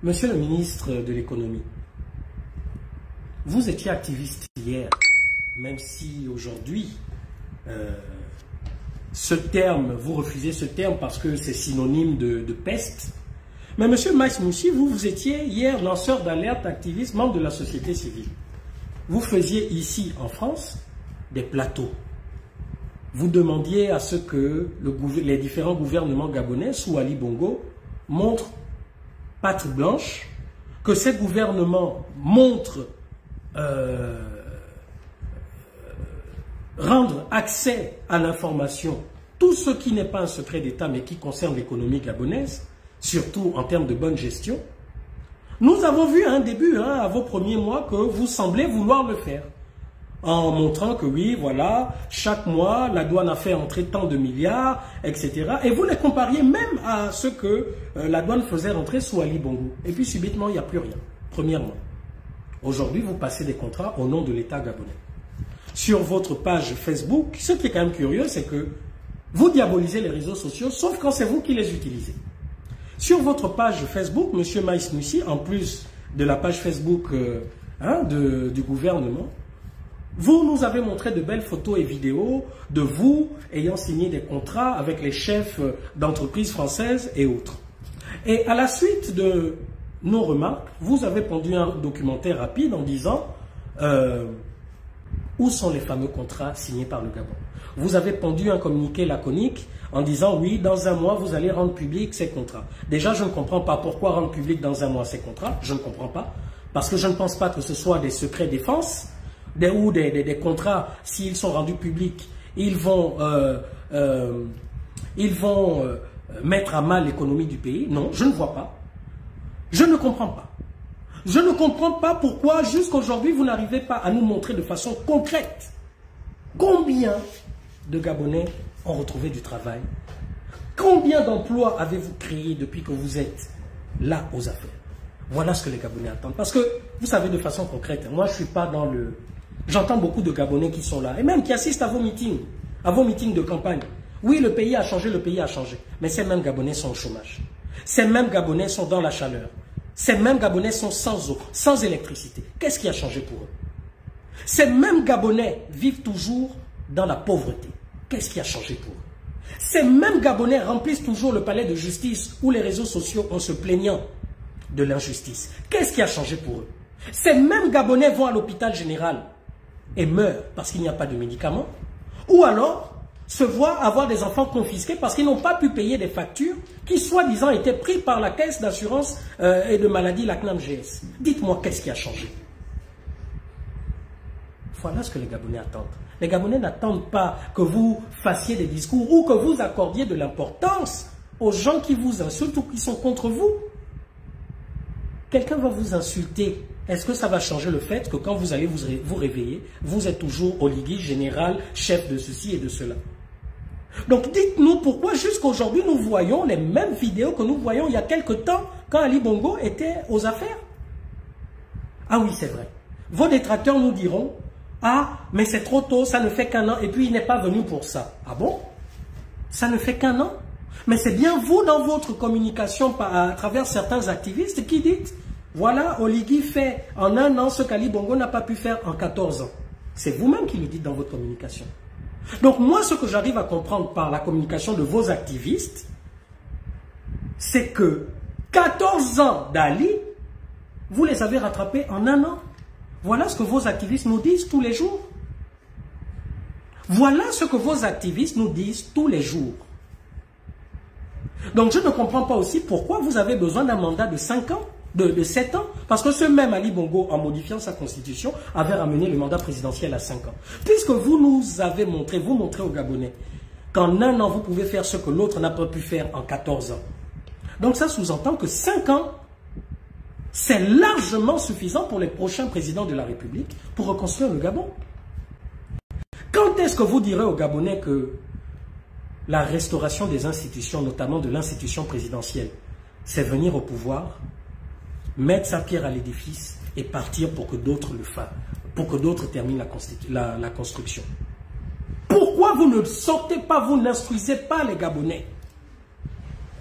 Monsieur le ministre de l'économie, vous étiez activiste hier, même si aujourd'hui, ce terme, vous refusez ce terme parce que c'est synonyme de peste. Mais monsieur Maïs Moussi, vous étiez hier lanceur d'alerte, activiste, membre de la société civile. Vous faisiez ici en France des plateaux. Vous demandiez à ce que les différents gouvernements gabonais sous Ali Bongo montrent patte blanche, que ces gouvernements montrent rendre accès à l'information tout ce qui n'est pas un secret d'État mais qui concerne l'économie gabonaise, surtout en termes de bonne gestion. Nous avons vu à un début, à vos premiers mois, que vous semblez vouloir le faire. En montrant que oui, voilà, chaque mois, la douane a fait entrer tant de milliards, etc. Et vous les compariez même à ce que la douane faisait rentrer sous Ali Bongo. Et puis subitement, il n'y a plus rien. Premièrement. Aujourd'hui, vous passez des contrats au nom de l'État gabonais. Sur votre page Facebook, ce qui est quand même curieux, c'est que vous diabolisez les réseaux sociaux, sauf quand c'est vous qui les utilisez. Sur votre page Facebook, M. Maïs Moussi, en plus de la page Facebook du gouvernement, vous nous avez montré de belles photos et vidéos de vous ayant signé des contrats avec les chefs d'entreprises françaises et autres. Et à la suite de nos remarques, vous avez pondu un documentaire rapide en disant où sont les fameux contrats signés par le Gabon. Vous avez pondu un communiqué laconique en disant oui, dans un mois, vous allez rendre public ces contrats. Déjà, je ne comprends pas pourquoi rendre public dans un mois ces contrats. Je ne comprends pas. Parce que je ne pense pas que ce soit des secrets défense ou des contrats, s'ils sont rendus publics, ils vont mettre à mal l'économie du pays. Non, je ne vois pas. Je ne comprends pas. Je ne comprends pas pourquoi, jusqu'aujourd'hui, vous n'arrivez pas à nous montrer de façon concrète combien de Gabonais ont retrouvé du travail. Combien d'emplois avez-vous créé depuis que vous êtes là aux affaires? Voilà ce que les Gabonais attendent. Parce que, vous savez, de façon concrète, moi je ne suis pas dans le... J'entends beaucoup de Gabonais qui sont là, et même qui assistent à vos meetings de campagne. Oui, le pays a changé, le pays a changé. Mais ces mêmes Gabonais sont au chômage. Ces mêmes Gabonais sont dans la chaleur. Ces mêmes Gabonais sont sans eau, sans électricité. Qu'est-ce qui a changé pour eux? Ces mêmes Gabonais vivent toujours dans la pauvreté. Qu'est-ce qui a changé pour eux? Ces mêmes Gabonais remplissent toujours le palais de justice ou les réseaux sociaux en se plaignant de l'injustice. Qu'est-ce qui a changé pour eux? Ces mêmes Gabonais vont à l'hôpital général et meurent parce qu'il n'y a pas de médicaments, ou alors se voient avoir des enfants confisqués parce qu'ils n'ont pas pu payer des factures qui, soi-disant, étaient prises par la caisse d'assurance et de maladie, la CNAMGS. Dites-moi, qu'est-ce qui a changé? Voilà ce que les Gabonais attendent. Les Gabonais n'attendent pas que vous fassiez des discours ou que vous accordiez de l'importance aux gens qui vous insultent ou qui sont contre vous. Quelqu'un va vous insulter. Est-ce que ça va changer le fait que quand vous allez vous réveiller, vous êtes toujours oligarque, général, chef de ceci et de cela? Donc dites-nous pourquoi jusqu'aujourd'hui nous voyons les mêmes vidéos que nous voyons il y a quelque temps quand Ali Bongo était aux affaires. Ah oui, c'est vrai. Vos détracteurs nous diront « Ah, mais c'est trop tôt, ça ne fait qu'un an et puis il n'est pas venu pour ça. » Ah bon? Ça ne fait qu'un an? Mais c'est bien vous dans votre communication à travers certains activistes qui dites « Voilà, Oligui fait en un an ce qu'Ali Bongo n'a pas pu faire en 14 ans. » C'est vous-même qui le dites dans votre communication. Donc moi, ce que j'arrive à comprendre par la communication de vos activistes, c'est que 14 ans d'Ali, vous les avez rattrapés en un an. Voilà ce que vos activistes nous disent tous les jours. Voilà ce que vos activistes nous disent tous les jours. Donc je ne comprends pas aussi pourquoi vous avez besoin d'un mandat de 5 ans, de 7 ans. Parce que ce même Ali Bongo, en modifiant sa constitution, avait ramené le mandat présidentiel à 5 ans. Puisque vous nous avez montré, vous montrez aux Gabonais, qu'en un an, vous pouvez faire ce que l'autre n'a pas pu faire en 14 ans. Donc ça sous-entend que 5 ans, c'est largement suffisant pour les prochains présidents de la République pour reconstruire le Gabon. Quand est-ce que vous direz aux Gabonais que la restauration des institutions, notamment de l'institution présidentielle, c'est venir au pouvoir, mettre sa pierre à l'édifice et partir pour que d'autres le fassent, pour que d'autres terminent la construction? Pourquoi vous ne sortez pas, vous n'instruisez pas les Gabonais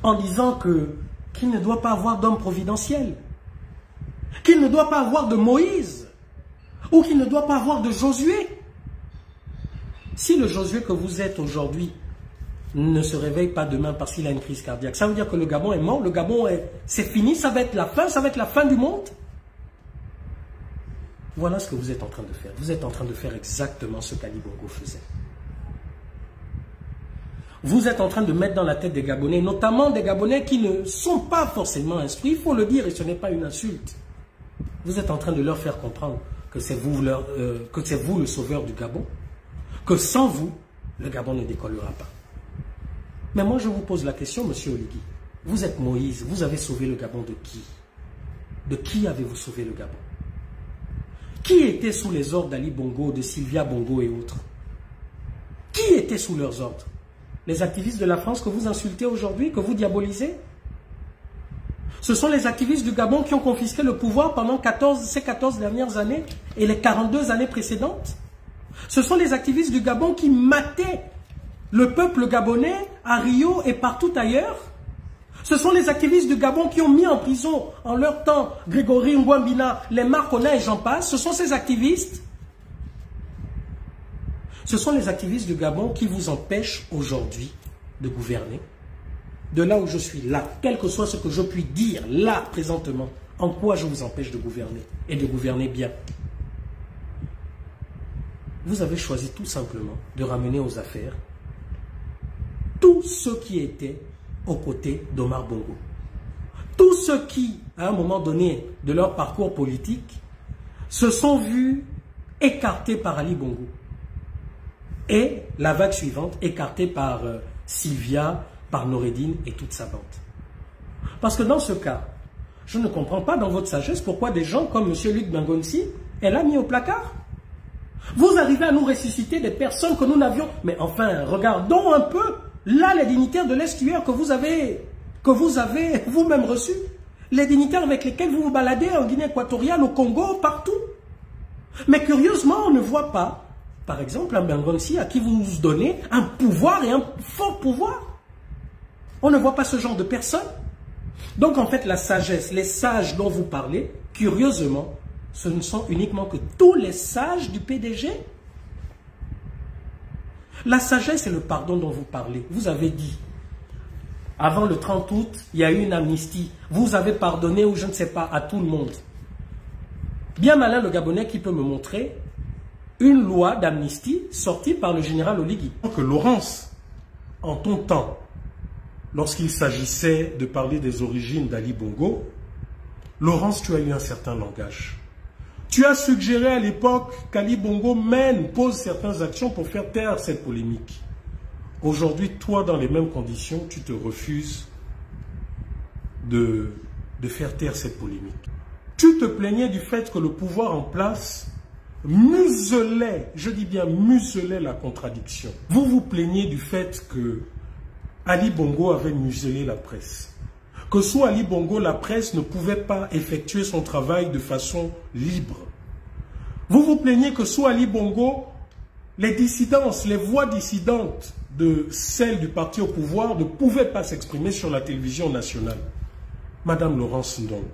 en disant qu'il ne doit pas avoir d'homme providentiel? qu'il ne doit pas avoir de Moïse, ou qu'il ne doit pas avoir de Josué. Si le Josué que vous êtes aujourd'hui ne se réveille pas demain parce qu'il a une crise cardiaque, ça veut dire que le Gabon est mort, le Gabon c'est fini, ça va être la fin, ça va être la fin du monde. Voilà ce que vous êtes en train de faire. Vous êtes en train de faire exactement ce qu'Ali Bongo faisait. Vous êtes en train de mettre dans la tête des Gabonais, notamment des Gabonais qui ne sont pas forcément instruits, il faut le dire et ce n'est pas une insulte. Vous êtes en train de leur faire comprendre que c'est vous, le sauveur du Gabon, que sans vous, le Gabon ne décollera pas. Mais moi je vous pose la question, monsieur Oligui, vous êtes Moïse, vous avez sauvé le Gabon de qui? De qui avez-vous sauvé le Gabon? Qui était sous les ordres d'Ali Bongo, de Sylvia Bongo et autres? Qui était sous leurs ordres? Les activistes de la France que vous insultez aujourd'hui, que vous diabolisez? Ce sont les activistes du Gabon qui ont confisqué le pouvoir pendant ces 14 dernières années et les 42 années précédentes. Ce sont les activistes du Gabon qui mataient le peuple gabonais à Rio et partout ailleurs. Ce sont les activistes du Gabon qui ont mis en prison en leur temps Grégory Ngouambina, les Marcona et j'en passe. Ce sont ces activistes. Ce sont les activistes du Gabon qui vous empêchent aujourd'hui de gouverner. De là où je suis là, quel que soit ce que je puis dire là, présentement, en quoi je vous empêche de gouverner et de gouverner bien. Vous avez choisi tout simplement de ramener aux affaires tous ceux qui étaient aux côtés d'Omar Bongo. Tous ceux qui, à un moment donné de leur parcours politique, se sont vus écartés par Ali Bongo. Et la vague suivante, écartés par Sylvia, par Noureddine et toute sa bande. Parce que dans ce cas, je ne comprends pas dans votre sagesse pourquoi des gens comme M. Luc Bengonsi est là mis au placard. Vous arrivez à nous ressusciter des personnes que nous n'avions... Mais enfin, regardons un peu, là, les dignitaires de l'estuaire que vous avez vous-même reçus. Les dignitaires avec lesquels vous vous baladez en Guinée équatoriale, au Congo, partout. Mais curieusement, on ne voit pas, par exemple, un Bengonsi à qui vous nous donnez un pouvoir et un fort pouvoir. On ne voit pas ce genre de personnes. Donc en fait, la sagesse, les sages dont vous parlez, curieusement, ce ne sont uniquement que tous les sages du PDG. La sagesse et le pardon dont vous parlez, vous avez dit, avant le 30 août, il y a eu une amnistie. Vous avez pardonné ou je ne sais pas, à tout le monde. Bien malin le Gabonais qui peut me montrer une loi d'amnistie sortie par le général Oligui. Que Laurence, en ton temps, lorsqu'il s'agissait de parler des origines d'Ali Bongo, Laurence, tu as eu un certain langage. Tu as suggéré à l'époque qu'Ali Bongo pose certaines actions pour faire taire cette polémique. Aujourd'hui, toi, dans les mêmes conditions, tu te refuses de faire taire cette polémique. Tu te plaignais du fait que le pouvoir en place muselait, je dis bien muselait la contradiction. Vous vous plaignez du fait que Ali Bongo avait muselé la presse. Que sous Ali Bongo, la presse ne pouvait pas effectuer son travail de façon libre. Vous vous plaignez que sous Ali Bongo, les dissidences, les voix dissidentes de celles du parti au pouvoir ne pouvaient pas s'exprimer sur la télévision nationale. Madame Laurence Ndong,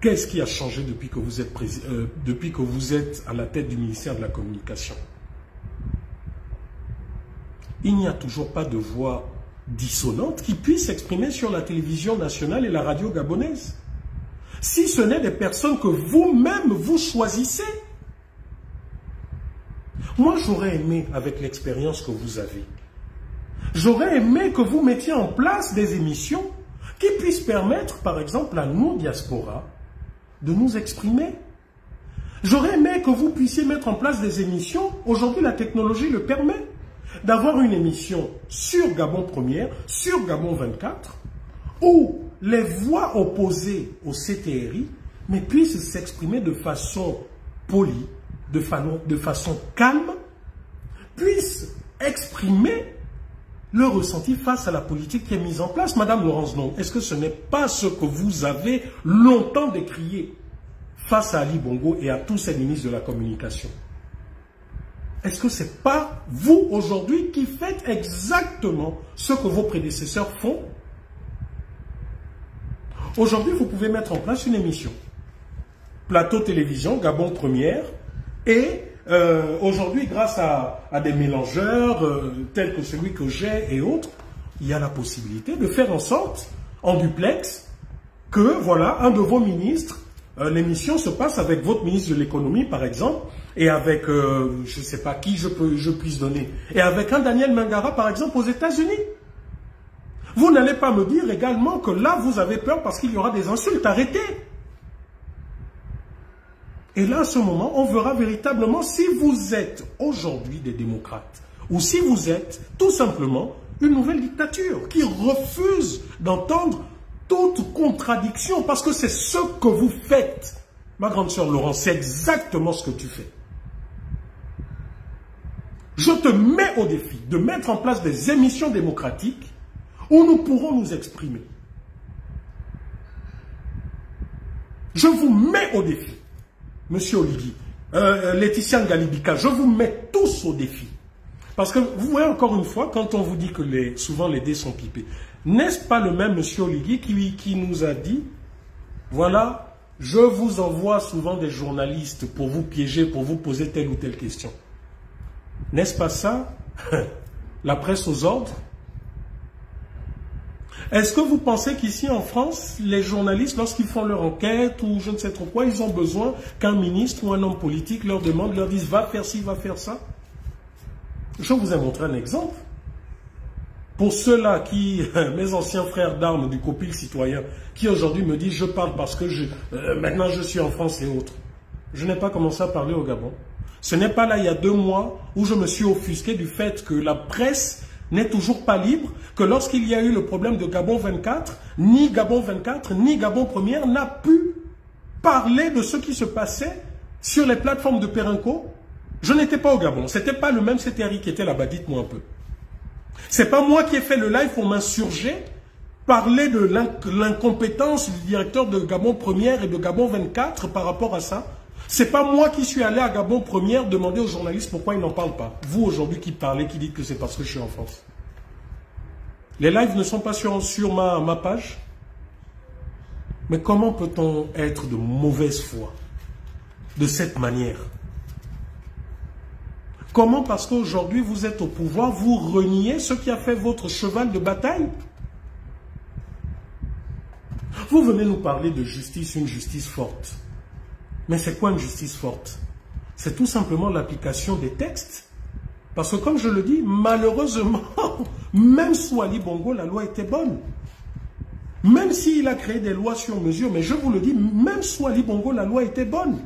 qu'est-ce qui a changé depuis que vous êtes à la tête du ministère de la Communication? Il n'y a toujours pas de voix dissonante qui puisse s'exprimer sur la télévision nationale et la radio gabonaise. Si ce n'est des personnes que vous-même vous choisissez. Moi, j'aurais aimé, avec l'expérience que vous avez, j'aurais aimé que vous mettiez en place des émissions qui puissent permettre, par exemple, à nous, diaspora, de nous exprimer. J'aurais aimé que vous puissiez mettre en place des émissions, aujourd'hui la technologie le permet, d'avoir une émission sur Gabon Première, sur Gabon 24, où les voix opposées au CTRI, mais puissent s'exprimer de façon polie, de façon calme, puissent exprimer le ressenti face à la politique qui est mise en place. Madame Laurence Ndong, est-ce que ce n'est pas ce que vous avez longtemps décrié face à Ali Bongo et à tous ces ministres de la communication? Est-ce que ce n'est pas vous aujourd'hui qui faites exactement ce que vos prédécesseurs font? Aujourd'hui, vous pouvez mettre en place une émission plateau télévision, Gabon Première, et aujourd'hui, grâce à des mélangeurs tels que celui que j'ai et autres, il y a la possibilité de faire en sorte, en duplex, que voilà, un de vos ministres, l'émission se passe avec votre ministre de l'économie, par exemple, et avec, je ne sais pas qui je puisse donner, et avec un Daniel Mangara, par exemple, aux États-Unis. Vous n'allez pas me dire également que là, vous avez peur parce qu'il y aura des insultes. Arrêtez. Et là, à ce moment, on verra véritablement si vous êtes aujourd'hui des démocrates ou si vous êtes tout simplement une nouvelle dictature qui refuse d'entendre toute contradiction parce que c'est ce que vous faites. Ma grande sœur Laurence, c'est exactement ce que tu fais. Je te mets au défi de mettre en place des émissions démocratiques où nous pourrons nous exprimer. Je vous mets au défi. Monsieur Oligui, Laetitia Ngalibika, je vous mets tous au défi. Parce que vous voyez encore une fois, quand on vous dit que souvent les dés sont pipés, n'est-ce pas le même monsieur Oligui qui nous a dit, voilà, je vous envoie souvent des journalistes pour vous piéger, pour vous poser telle ou telle question. N'est-ce pas ça? La presse aux ordres? Est-ce que vous pensez qu'ici en France, les journalistes, lorsqu'ils font leur enquête ou je ne sais trop quoi, ils ont besoin qu'un ministre ou un homme politique leur demande, leur dise va faire ci, va faire ça? Je vous ai montré un exemple. Pour ceux-là qui, mes anciens frères d'armes du Copil citoyen, qui aujourd'hui me disent je parle parce que maintenant je suis en France et autres. Je n'ai pas commencé à parler au Gabon. Ce n'est pas là il y a 2 mois où je me suis offusqué du fait que la presse n'est toujours pas libre, que lorsqu'il y a eu le problème de Gabon 24, ni Gabon 24, ni Gabon Première n'a pu parler de ce qui se passait sur les plateformes de Perenco. Je n'étais pas au Gabon, c'était pas le même CTRI qui était là-bas, dites-moi un peu. C'est pas moi qui ai fait le live pour m'insurger, parler de l'incompétence du directeur de Gabon Première et de Gabon 24 par rapport à ça. C'est pas moi qui suis allé à Gabon Première demander aux journalistes pourquoi ils n'en parlent pas. Vous aujourd'hui qui parlez, qui dites que c'est parce que je suis en France. Les lives ne sont pas sur ma page. Mais comment peut-on être de mauvaise foi de cette manière? Comment, parce qu'aujourd'hui vous êtes au pouvoir, vous reniez ce qui a fait votre cheval de bataille? Vous venez nous parler de justice, une justice forte. Mais c'est quoi une justice forte? C'est tout simplement l'application des textes. Parce que comme je le dis, malheureusement, même sous Ali Bongo, la loi était bonne. Même s'il a créé des lois sur mesure, mais je vous le dis, même sous Ali Bongo, la loi était bonne.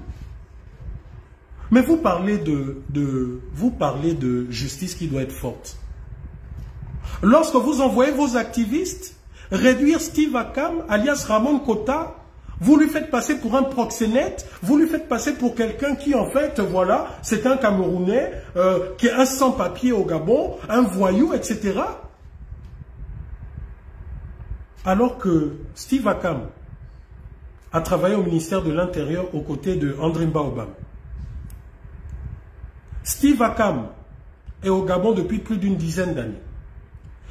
Mais vous parlez de justice qui doit être forte. Lorsque vous envoyez vos activistes réduire Steve Akam, alias Ramon Kota, vous lui faites passer pour un proxénète, vous lui faites passer pour quelqu'un qui, en fait, voilà, c'est un Camerounais, qui est un sans-papier au Gabon, un voyou, etc. Alors que Steve Akam a travaillé au ministère de l'Intérieur aux côtés de André Baobam. Steve Akam est au Gabon depuis plus d'une dizaine d'années.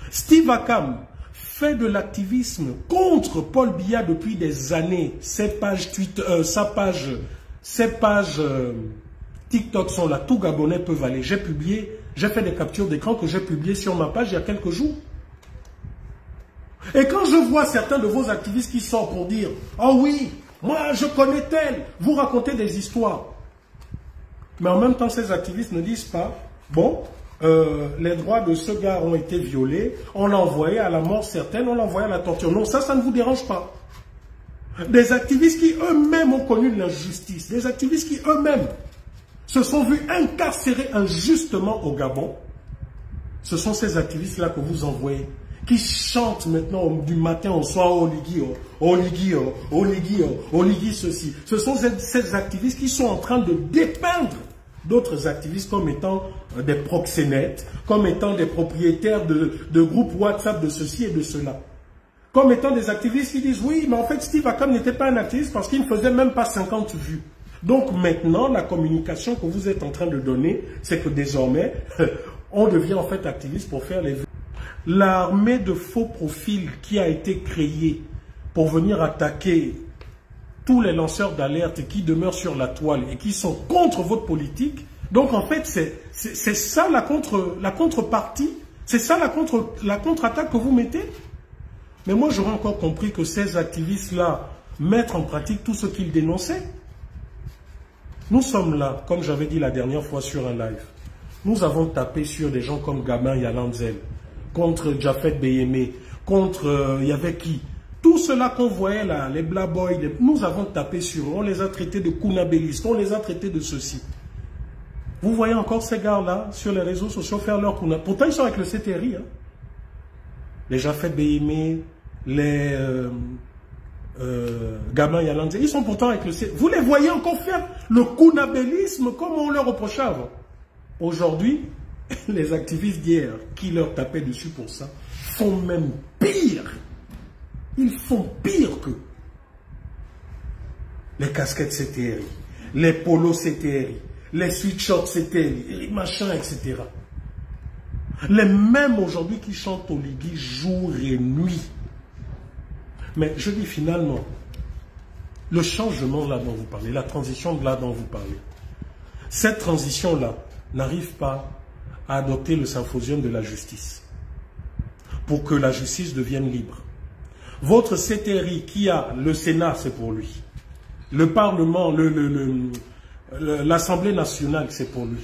Steve Akam fait de l'activisme contre Paul Biya depuis des années. Ses pages Twitter, ses pages TikTok sont là. Tout Gabonais peuvent aller. J'ai fait des captures d'écran que j'ai publiées sur ma page il y a quelques jours. Et quand je vois certains de vos activistes qui sortent pour dire « Oh oui, moi je connais tel », vous racontez des histoires. Mais en même temps, ces activistes ne disent pas « Bon, les droits de ce gars ont été violés, on l'a envoyé à la mort certaine, on l'a envoyé à la torture. » Non, ça ne vous dérange pas. Des activistes qui eux-mêmes ont connu de l'injustice, des activistes qui eux-mêmes se sont vus incarcérés injustement au Gabon, ce sont ces activistes-là que vous envoyez, qui chantent maintenant du matin au soir Oligui, Oligui ceci. Ce sont ces activistes qui sont en train de dépeindre d'autres activistes comme étant des proxénètes, comme étant des propriétaires de groupes WhatsApp de ceci et de cela. Comme étant des activistes qui disent, oui, mais en fait, Steve Akam n'était pas un activiste parce qu'il ne faisait même pas 50 vues. Donc maintenant, la communication que vous êtes en train de donner, c'est que désormais, on devient en fait activiste pour faire les vues. L'armée de faux profils qui a été créée pour venir attaquer tous les lanceurs d'alerte qui demeurent sur la toile et qui sont contre votre politique. Donc en fait, c'est ça la contrepartie, c'est ça la contre-attaque que vous mettez. Mais moi, j'aurais encore compris que ces activistes-là mettent en pratique tout ce qu'ils dénonçaient. Nous sommes là, comme j'avais dit la dernière fois sur un live. Nous avons tapé sur des gens comme Gamin Yalanzel, contre Jafet Beyemé, contre, il y avait qui? Tout cela qu'on voyait là, les Black Boys, nous avons tapé sur eux, on les a traités de kunabélistes, on les a traités de ceci. Vous voyez encore ces gars-là sur les réseaux sociaux faire leur kuna. Pourtant, ils sont avec le CTRI. Hein. Les Jafet Beyemé, les Gamin Yalanzel, ils sont pourtant avec le CTRI. Vous les voyez encore faire le kunabélisme comme on leur reprochait avant. Aujourd'hui, les activistes d'hier qui leur tapaient dessus pour ça font même pire. Ils font pire que les casquettes CTRI, les polos CTRI, les sweatshirts CTRI, les machins, etc. Les mêmes aujourd'hui qui chantent au Ligui jour et nuit. Mais je dis finalement, le changement là dont vous parlez, la transition là dont vous parlez, cette transition-là n'arrive pas à adopter le symposium de la justice pour que la justice devienne libre. Votre CTRI qui a le Sénat, c'est pour lui. Le Parlement, l'Assemblée nationale, c'est pour lui.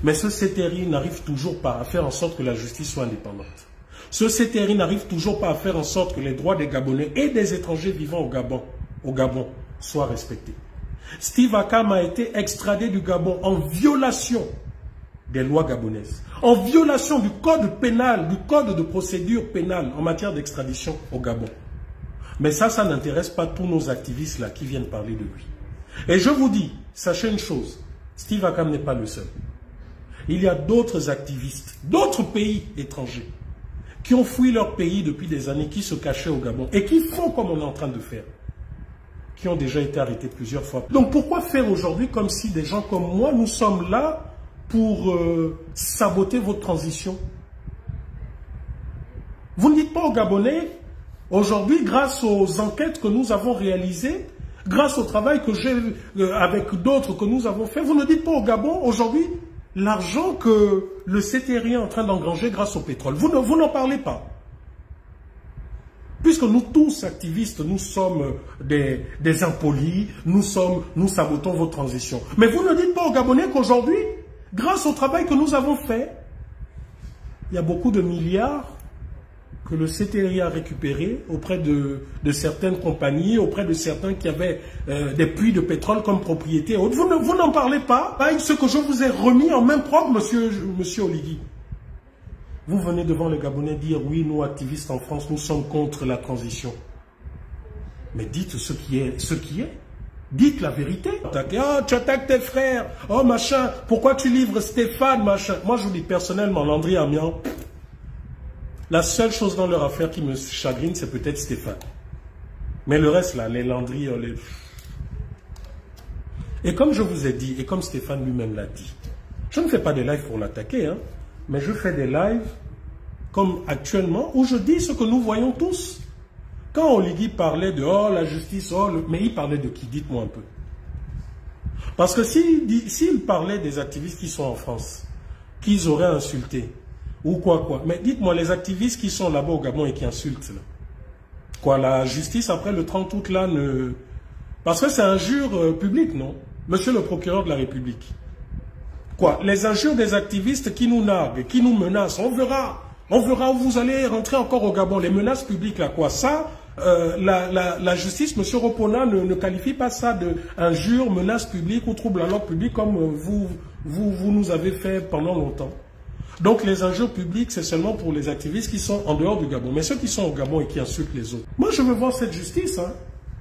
Mais ce CTRI n'arrive toujours pas à faire en sorte que la justice soit indépendante. Ce CTRI n'arrive toujours pas à faire en sorte que les droits des Gabonais et des étrangers vivant au Gabon soient respectés. Steve Akam a été extradé du Gabon en violation des lois gabonaises, en violation du code pénal, du code de procédure pénale en matière d'extradition au Gabon. Mais ça n'intéresse pas tous nos activistes là qui viennent parler de lui. Et je vous dis, sachez une chose, Steve Akam n'est pas le seul. Il y a d'autres activistes, d'autres pays étrangers, qui ont fui leur pays depuis des années, qui se cachaient au Gabon et qui font comme on est en train de faire, qui ont déjà été arrêtés plusieurs fois. Donc pourquoi faire aujourd'hui comme si des gens comme moi, nous sommes là pour saboter votre transition? Vous ne dites pas aux Gabonais, aujourd'hui, grâce aux enquêtes que nous avons réalisées, grâce au travail que j'ai avec d'autres que nous avons fait, vous ne dites pas au Gabon, aujourd'hui, l'argent que le CTRI est en train d'engranger grâce au pétrole. Vous n'en parlez pas. Puisque nous tous, activistes, nous sommes des impolis, nous sabotons votre transition. Mais vous ne dites pas aux Gabonais qu'aujourd'hui, grâce au travail que nous avons fait, il y a beaucoup de milliards que le CTRI a récupérés auprès de certaines compagnies, auprès de certains qui avaient des puits de pétrole comme propriété. Vous n'en parlez pas. Ce que je vous ai remis en main propre, monsieur Oligui. Vous venez devant les Gabonais dire, oui, nous, activistes en France, nous sommes contre la transition. Mais dites ce qui est. Dites la vérité. Oh, tu attaques tes frères. Oh, machin. Pourquoi tu livres Stéphane, machin. Moi, je vous dis personnellement, Landry Amian, la seule chose dans leur affaire qui me chagrine, c'est peut-être Stéphane. Mais le reste, là, les Landry, les... Et comme je vous ai dit, et comme Stéphane lui-même l'a dit, je ne fais pas des lives pour l'attaquer, hein, mais je fais des lives comme actuellement, où je dis ce que nous voyons tous. Quand Oligui parlait de « oh, la justice, oh, mais il parlait de qui? Dites-moi un peu. Parce que s'il parlait des activistes qui sont en France, qu'ils auraient insultés, ou quoi. Mais dites-moi, les activistes qui sont là-bas au Gabon et qui insultent, là, quoi, la justice, après le 30 août, là, ne... Parce que c'est injure publique, non? Monsieur le procureur de la République. Quoi, les injures des activistes qui nous narguent, qui nous menacent, on verra où vous allez rentrer encore au Gabon. Les menaces publiques, là, quoi, ça... la justice, M. Ropona, ne qualifie pas ça d'injure, menace publique ou trouble à l'ordre public comme vous nous avez fait pendant longtemps. Donc les injures publiques, c'est seulement pour les activistes qui sont en dehors du Gabon. Mais ceux qui sont au Gabon et qui insultent les autres. Moi, je veux voir cette justice. Hein.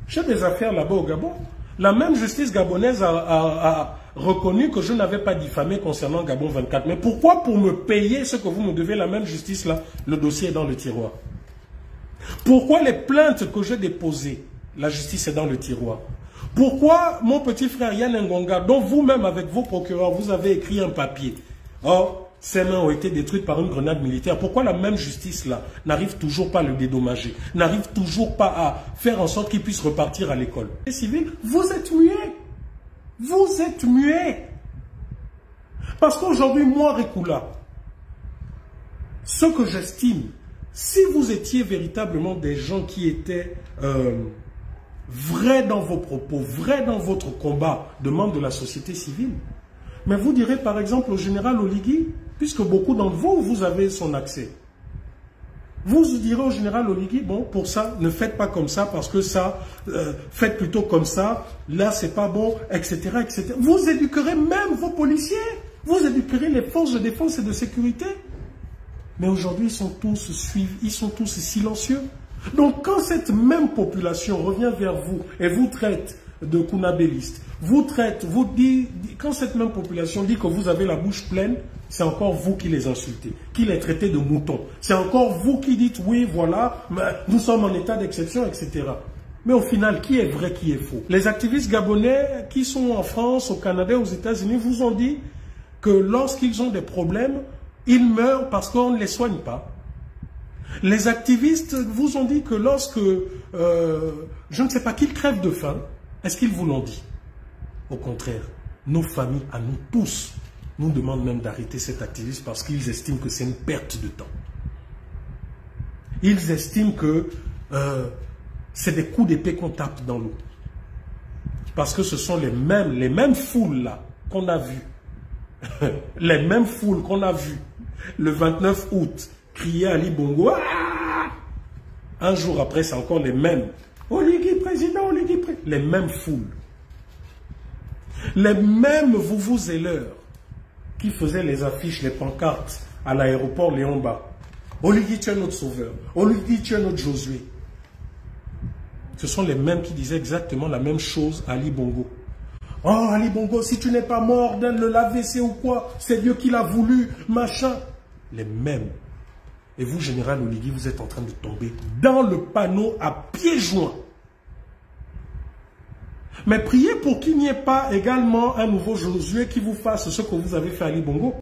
J'ai des affaires là-bas au Gabon. La même justice gabonaise a reconnu que je n'avais pas diffamé concernant Gabon 24. Mais pourquoi pour me payer ce que vous me devez, la même justice là, le dossier est dans le tiroir? Pourquoi les plaintes que j'ai déposées, la justice est dans le tiroir? Pourquoi mon petit frère Yann Ngonga, dont vous-même avec vos procureurs, vous avez écrit un papier? Oh, ses mains ont été détruites par une grenade militaire, pourquoi la même justice-là n'arrive toujours pas à le dédommager, n'arrive toujours pas à faire en sorte qu'il puisse repartir à l'école? Les civils, vous êtes muets. Vous êtes muets. Parce qu'aujourd'hui, moi, Rekula, ce que j'estime, si vous étiez véritablement des gens qui étaient vrais dans vos propos, vrais dans votre combat de membres de la société civile, mais vous direz par exemple au général Oligui, puisque beaucoup d'entre vous, vous avez son accès, vous direz au général Oligui, bon, pour ça, ne faites pas comme ça, parce que ça, faites plutôt comme ça, là, c'est pas bon, etc., etc. Vous éduquerez même vos policiers, vous éduquerez les forces de défense et de sécurité. Mais aujourd'hui, ils sont tous suivis, ils sont tous silencieux. Donc, quand cette même population revient vers vous et vous traite de kunabéliste, vous dit, quand cette même population dit que vous avez la bouche pleine, c'est encore vous qui les insultez, qui les traitez de moutons. C'est encore vous qui dites, oui, voilà, nous sommes en état d'exception, etc. Mais au final, qui est vrai, qui est faux? Les activistes gabonais qui sont en France, au Canada, aux États-Unis, vous ont dit que lorsqu'ils ont des problèmes, ils meurent parce qu'on ne les soigne pas. Les activistes vous ont dit que lorsque, je ne sais pas, qu'ils crèvent de faim, est-ce qu'ils vous l'ont dit? Au contraire, nos familles, à nous tous, nous demandent même d'arrêter cet activisme parce qu'ils estiment que c'est une perte de temps. Ils estiment que c'est des coups d'épée qu'on tape dans l'eau. Parce que ce sont les mêmes foules là qu'on a vues. Les mêmes foules qu'on a vues le 29 août crier Ali Bongo. Ah, un jour après, c'est encore les mêmes. Oligui président, Oligui président. Les mêmes foules. Les mêmes vous-vous-zéleurs qui faisaient les affiches, les pancartes à l'aéroport Léon-Bas. Oligui, tu es notre sauveur. Oligui, tu es notre Josué. Ce sont les mêmes qui disaient exactement la même chose à Ali Bongo. Oh, Ali Bongo, si tu n'es pas mort de l'AVC ou quoi, c'est Dieu qui l'a voulu, machin. Les mêmes. Et vous, général Oligui, vous êtes en train de tomber dans le panneau à pieds joints. Mais priez pour qu'il n'y ait pas également un nouveau Josué qui vous fasse ce que vous avez fait à Ali Bongo.